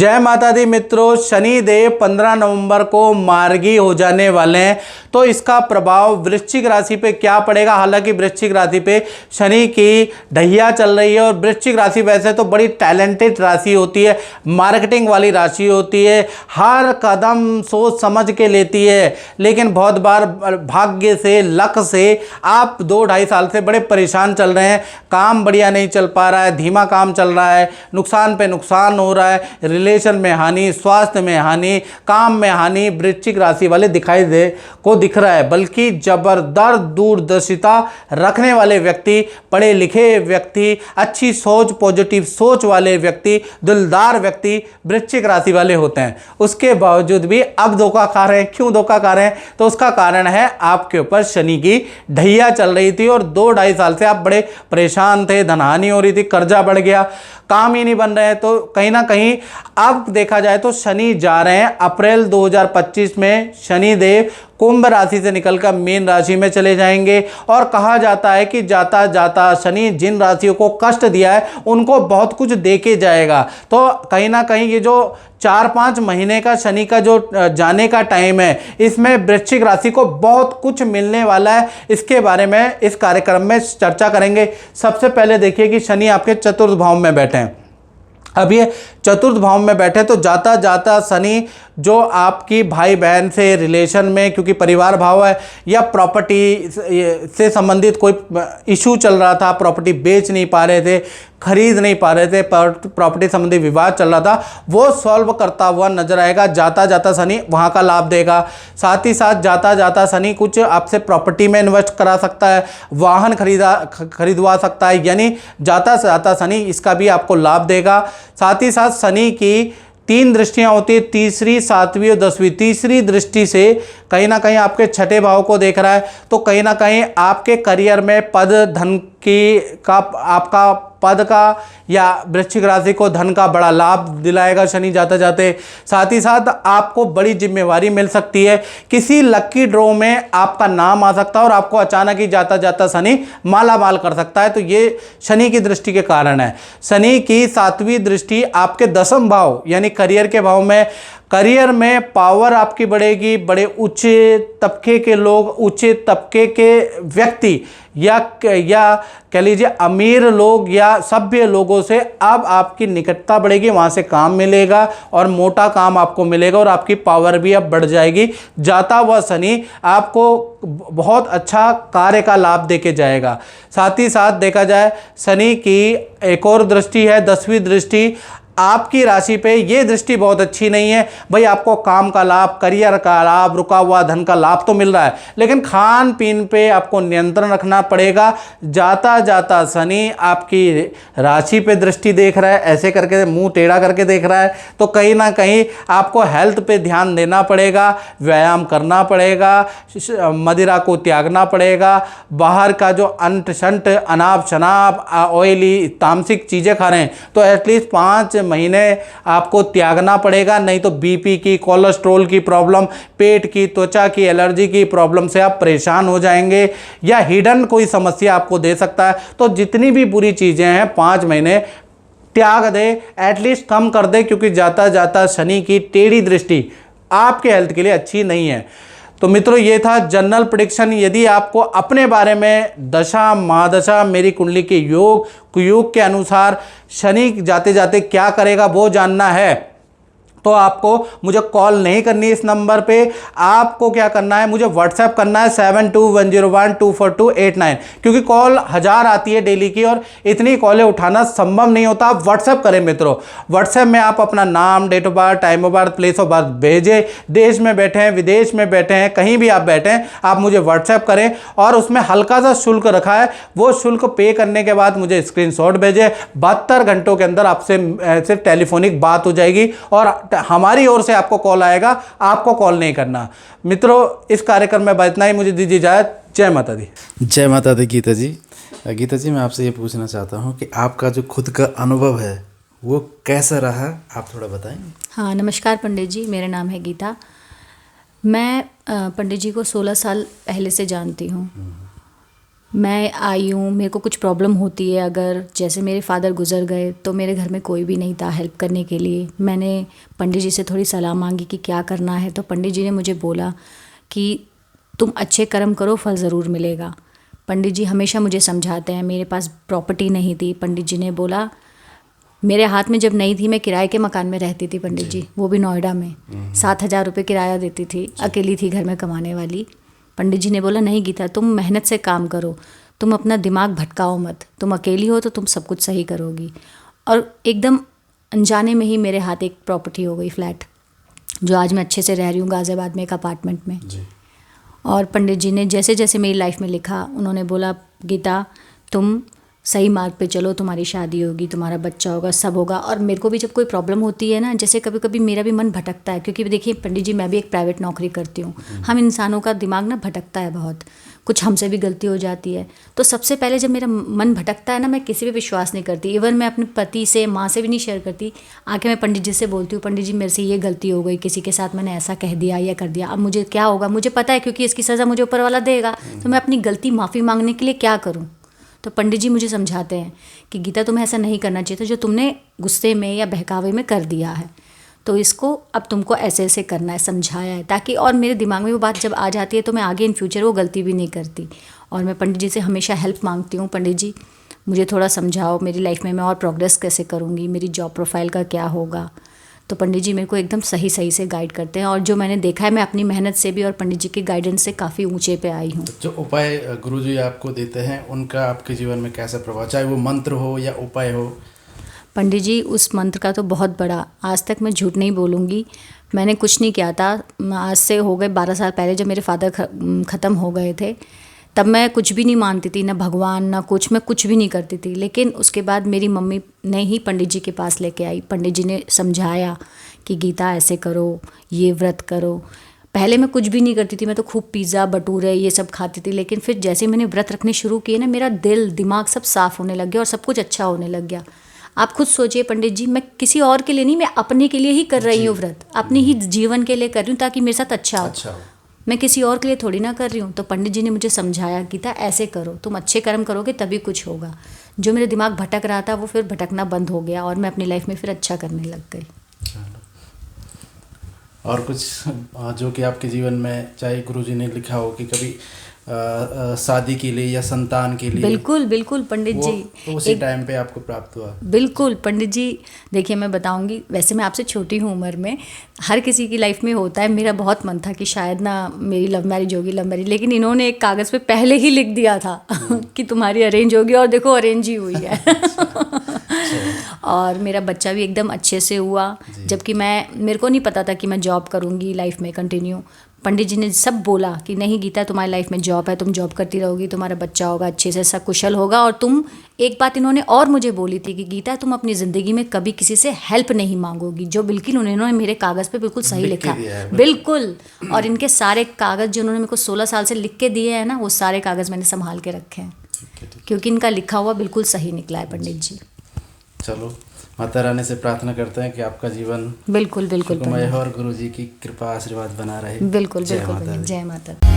जय माता दी मित्रों, शनि देव 15 नवंबर को मार्गी हो जाने वाले हैं। तो इसका प्रभाव वृश्चिक राशि पे क्या पड़ेगा। हालांकि वृश्चिक राशि पे शनि की ढैया चल रही है और वृश्चिक राशि वैसे तो बड़ी टैलेंटेड राशि होती है, मार्केटिंग वाली राशि होती है, हर कदम सोच समझ के लेती है। लेकिन बहुत बार भाग्य से, लक से आप 2-2.5 साल से बड़े परेशान चल रहे हैं। काम बढ़िया नहीं चल पा रहा है, धीमा काम चल रहा है, नुकसान पे नुकसान हो रहा है, रिलेशन में हानि, स्वास्थ्य में हानि, काम में हानि वृश्चिक राशि वाले दिख रहा है। बल्कि जबरदस्त दूरदर्शिता रखने वाले व्यक्ति, पढ़े लिखे व्यक्ति, अच्छी सोच, पॉजिटिव सोच वाले व्यक्ति, दिलदार व्यक्ति वृश्चिक राशि वाले होते हैं। उसके बावजूद भी अब धोखा खा रहे हैं। क्यों धोखा खा रहे हैं? तो उसका कारण है आपके ऊपर शनि की ढैया चल रही थी और 2-2.5 साल से आप बड़े परेशान थे, धनहानि हो रही थी, कर्जा बढ़ गया, काम ही नहीं बन रहे हैं। तो कहीं ना कहीं अब देखा जाए तो शनि जा रहे हैं अप्रैल 2025 में। शनि देव कुंभ राशि से निकलकर मीन राशि में चले जाएंगे और कहा जाता है कि जाता जाता शनि जिन राशियों को कष्ट दिया है उनको बहुत कुछ दे के जाएगा। तो कहीं ना कहीं ये जो 4-5 महीने का शनि का जो जाने का टाइम है, इसमें वृश्चिक राशि को बहुत कुछ मिलने वाला है। इसके बारे में इस कार्यक्रम में चर्चा करेंगे। सबसे पहले देखिए कि शनि आपके चतुर्थ भाव में बैठे हैं। अब ये चतुर्थ भाव में बैठे तो जाता जाता शनि जो आपकी भाई बहन से रिलेशन में, क्योंकि परिवार भाव है, या प्रॉपर्टी से संबंधित कोई इशू चल रहा था, प्रॉपर्टी बेच नहीं पा रहे थे, खरीद नहीं पा रहे थे, प्रॉपर्टी संबंधी विवाद चल रहा था, वो सॉल्व करता हुआ नजर आएगा। जाता जाता शनि वहाँ का लाभ देगा। साथ ही साथ जाता जाता शनि कुछ आपसे प्रॉपर्टी में इन्वेस्ट करा सकता है, वाहन खरीदवा सकता है, यानी जाता जाता शनि इसका भी आपको लाभ देगा। साथ ही साथ शनि की 3 दृष्टियां होती है, तीसरी, 7वीं और 10वीं। तीसरी दृष्टि से कहीं ना कहीं आपके छठे भाव को देख रहा है, तो कहीं ना कहीं आपके करियर में पद धन आपका पद का या वृश्चिक राशि को धन का बड़ा लाभ दिलाएगा शनि जाते जाते। साथ ही साथ आपको बड़ी जिम्मेवारी मिल सकती है, किसी लकी ड्रॉ में आपका नाम आ सकता है और आपको अचानक ही जाता जाता शनि माला माल कर सकता है। तो ये शनि की दृष्टि के कारण है। शनि की 7वीं दृष्टि आपके 10वें भाव यानी करियर के भाव में। करियर में पावर आपकी बढ़ेगी, बड़े ऊंचे तबके के लोग, ऊंचे तबके के व्यक्ति या कह लीजिए अमीर लोग या सभ्य लोगों से अब आपकी निकटता बढ़ेगी, वहाँ से काम मिलेगा और मोटा काम आपको मिलेगा और आपकी पावर भी अब बढ़ जाएगी। जाता हुआ शनि आपको बहुत अच्छा कार्य का लाभ देके जाएगा। साथ ही साथ देखा जाए शनि की एक और दृष्टि है, 10वीं दृष्टि आपकी राशि पे। ये दृष्टि बहुत अच्छी नहीं है भाई। आपको काम का लाभ, करियर का लाभ, रुका हुआ धन का लाभ तो मिल रहा है, लेकिन खान पीन पे आपको नियंत्रण रखना पड़ेगा। जाता जाता शनि आपकी राशि पे दृष्टि देख रहा है, ऐसे करके मुंह टेढ़ा करके देख रहा है, तो कहीं ना कहीं आपको हेल्थ पे ध्यान देना पड़ेगा, व्यायाम करना पड़ेगा, मदिरा को त्यागना पड़ेगा, बाहर का जो अंट शंट, अनाप शनाप, ऑयली, तामसिक चीज़ें खा रहे हैं तो एटलीस्ट 5 महीने आपको त्यागना पड़ेगा। नहीं तो बीपी की, कोलेस्ट्रॉल की प्रॉब्लम, पेट की, त्वचा की एलर्जी की प्रॉब्लम से आप परेशान हो जाएंगे या हिडन कोई समस्या आपको दे सकता है। तो जितनी भी बुरी चीजें हैं 5 महीने त्याग दे, एटलीस्ट कम कर दे, क्योंकि जाता जाता शनि की टेढ़ी दृष्टि आपके हेल्थ के लिए अच्छी नहीं है। तो मित्रों, ये था जनरल प्रेडिक्शन। यदि आपको अपने बारे में दशा महादशा, मेरी कुंडली के योग कुयोग के अनुसार शनि जाते जाते क्या करेगा वो जानना है, तो आपको मुझे कॉल नहीं करनी इस नंबर पे। आपको क्या करना है, मुझे व्हाट्सएप करना है 7210124289, क्योंकि कॉल 1000 आती है डेली की और इतनी कॉलें उठाना संभव नहीं होता। आप व्हाट्सएप करें मित्रों। व्हाट्सएप में आप अपना नाम, date of birth, time of birth, place of birth भेजें। देश में बैठे हैं, विदेश में बैठे हैं, कहीं भी आप बैठे हैं, आप मुझे व्हाट्सएप करें और उसमें हल्का सा शुल्क रखा है, वो शुल्क पे करने के बाद मुझे स्क्रीनशॉट भेजें। 72 घंटों के अंदर आपसे सिर्फ टेलीफोनिक बात हो जाएगी और हमारी ओर से आपको कॉल आएगा, आपको कॉल नहीं करना। मित्रों, इस कार्यक्रम में इतना ही, मुझे दीजिए इजाजत। जय माता दी। जय माता दी। गीता जी, मैं आपसे ये पूछना चाहता हूँ कि आपका जो खुद का अनुभव है वो कैसा रहा, आप थोड़ा बताएंगे? हाँ, नमस्कार पंडित जी, मेरा नाम है गीता। मैं पंडित जी को 16 साल पहले से जानती हूँ मैं आई हूँ, मेरे को कुछ प्रॉब्लम होती है, अगर जैसे मेरे फादर गुजर गए तो मेरे घर में कोई भी नहीं था हेल्प करने के लिए। मैंने पंडित जी से थोड़ी सलाह मांगी कि क्या करना है, तो पंडित जी ने मुझे बोला कि तुम अच्छे कर्म करो, फल ज़रूर मिलेगा। पंडित जी हमेशा मुझे समझाते हैं। मेरे पास प्रॉपर्टी नहीं थी, पंडित जी ने बोला, मेरे हाथ में जब नहीं थी, मैं किराए के मकान में रहती थी पंडित जी, वो भी नोएडा में। 7,000 रुपये किराया देती थी, अकेली थी घर में कमाने वाली। पंडित जी ने बोला, नहीं गीता, तुम मेहनत से काम करो, तुम अपना दिमाग भटकाओ मत, तुम अकेली हो तो तुम सब कुछ सही करोगी। और एकदम अनजाने में ही मेरे हाथ एक प्रॉपर्टी हो गई, फ्लैट, जो आज मैं अच्छे से रह रही हूँ गाज़ियाबाद में एक अपार्टमेंट में। और पंडित जी ने जैसे जैसे मेरी लाइफ में लिखा, उन्होंने बोला, गीता तुम सही मार्ग पे चलो, तुम्हारी शादी होगी, तुम्हारा बच्चा होगा, सब होगा। और मेरे को भी जब कोई प्रॉब्लम होती है ना, जैसे कभी कभी मेरा भी मन भटकता है, क्योंकि देखिए पंडित जी, मैं भी एक प्राइवेट नौकरी करती हूँ। हम इंसानों का दिमाग ना भटकता है बहुत, कुछ हमसे भी गलती हो जाती है। तो सबसे पहले जब मेरा मन भटकता है ना, मैं किसी पे विश्वास नहीं करती। इवन मैं अपने पति से, माँ से भी नहीं शेयर करती। आके मैं पंडित जी से बोलती हूँ, पंडित जी मेरे से ये गलती हो गई, किसी के साथ मैंने ऐसा कह दिया या कर दिया, अब मुझे क्या होगा, मुझे पता है क्योंकि इसकी सज़ा मुझे ऊपर वाला देगा, तो मैं अपनी गलती माफ़ी मांगने के लिए क्या करूँ। तो पंडित जी मुझे समझाते हैं कि गीता तुम्हें ऐसा नहीं करना चाहिए था, जो तुमने गुस्से में या बहकावे में कर दिया है, तो इसको अब तुमको ऐसे ऐसे करना है, समझाया है, ताकि और मेरे दिमाग में वो बात जब आ जाती है तो मैं आगे इन फ्यूचर वो गलती भी नहीं करती। और मैं पंडित जी से हमेशा हेल्प मांगती हूँ, पंडित जी मुझे थोड़ा समझाओ, मेरी लाइफ में मैं और प्रोग्रेस कैसे करूँगी, मेरी जॉब प्रोफाइल का क्या होगा। तो पंडित जी मेरे को एकदम सही सही से गाइड करते हैं। और जो मैंने देखा है, मैं अपनी मेहनत से भी और पंडित जी के गाइडेंस से काफ़ी ऊंचे पे आई हूँ। जो उपाय गुरुजी आपको देते हैं, उनका आपके जीवन में कैसा प्रभाव, चाहे वो मंत्र हो या उपाय हो? पंडित जी उस मंत्र का तो बहुत बड़ा, आज तक मैं झूठ नहीं बोलूँगी, मैंने कुछ नहीं किया था। आज से हो गए 12 साल पहले, जब मेरे फादर ख़त्म हो गए थे, तब मैं कुछ भी नहीं मानती थी, ना भगवान ना कुछ, मैं कुछ भी नहीं करती थी। लेकिन उसके बाद मेरी मम्मी ने ही पंडित जी के पास लेके आई। पंडित जी ने समझाया कि गीता ऐसे करो, ये व्रत करो। पहले मैं कुछ भी नहीं करती थी, मैं तो खूब पिज़्ज़ा भटूरे ये सब खाती थी। लेकिन फिर जैसे मैंने व्रत रखने शुरू किए ना, मेरा दिल दिमाग सब साफ़ होने लग गया और सब कुछ अच्छा होने लग गया। आप खुद सोचिए पंडित जी, मैं किसी और के लिए नहीं, मैं अपने के लिए ही कर रही हूँ व्रत, अपने ही जीवन के लिए कर रही हूँ, ताकि मेरे साथ अच्छा हो। मैं किसी और के लिए थोड़ी ना कर रही हूँ। तो पंडित जी ने मुझे समझाया, गीता ऐसे करो, तुम अच्छे कर्म करोगे तभी कुछ होगा। जो मेरे दिमाग भटक रहा था वो फिर भटकना बंद हो गया और मैं अपनी लाइफ में फिर अच्छा करने लग गई। और कुछ जो कि आपके जीवन में, चाहे गुरुजी ने लिखा हो कि कभी शादी के लिए या संतान के लिए? बिल्कुल बिल्कुल पंडित जी, तो उसी टाइम पे आपको प्राप्त हुआ? बिल्कुल पंडित जी, देखिए मैं बताऊंगी, वैसे मैं आपसे छोटी हूँ उम्र में, हर किसी की लाइफ में होता है। मेरा बहुत मन था कि शायद ना मेरी लव मैरिज होगी, लेकिन इन्होंने एक कागज़ पे पहले ही लिख दिया था कि तुम्हारी अरेंज होगी, और देखो अरेंज ही हुई है। और मेरा बच्चा भी एकदम अच्छे से हुआ, जबकि मेरे को नहीं पता था कि मैं जॉब करूँगी लाइफ में कंटिन्यू। पंडित जी ने सब बोला कि नहीं गीता, तुम्हारी लाइफ में जॉब है, तुम जॉब करती रहोगी, तुम्हारा बच्चा होगा, अच्छे से सकुशल होगा। और तुम, एक बात इन्होंने और मुझे बोली थी कि गीता तुम अपनी ज़िंदगी में कभी किसी से हेल्प नहीं मांगोगी, जो बिल्कुल उन्होंने मेरे कागज़ पे बिल्कुल सही लिखा, बिल्कुल। और इनके सारे कागज़ जो उन्होंने मेरे को 16 साल से लिख के दिए हैं ना, वो सारे कागज़ मैंने संभाल के रखे हैं, क्योंकि इनका लिखा हुआ बिल्कुल सही निकला है पंडित जी। चलो, माता रानी से प्रार्थना करते हैं कि आपका जीवन बिल्कुल बिल्कुल सुखमय हो और गुरुजी की कृपा आशीर्वाद बना रहे। बिल्कुल बिल्कुल, जय माता दी।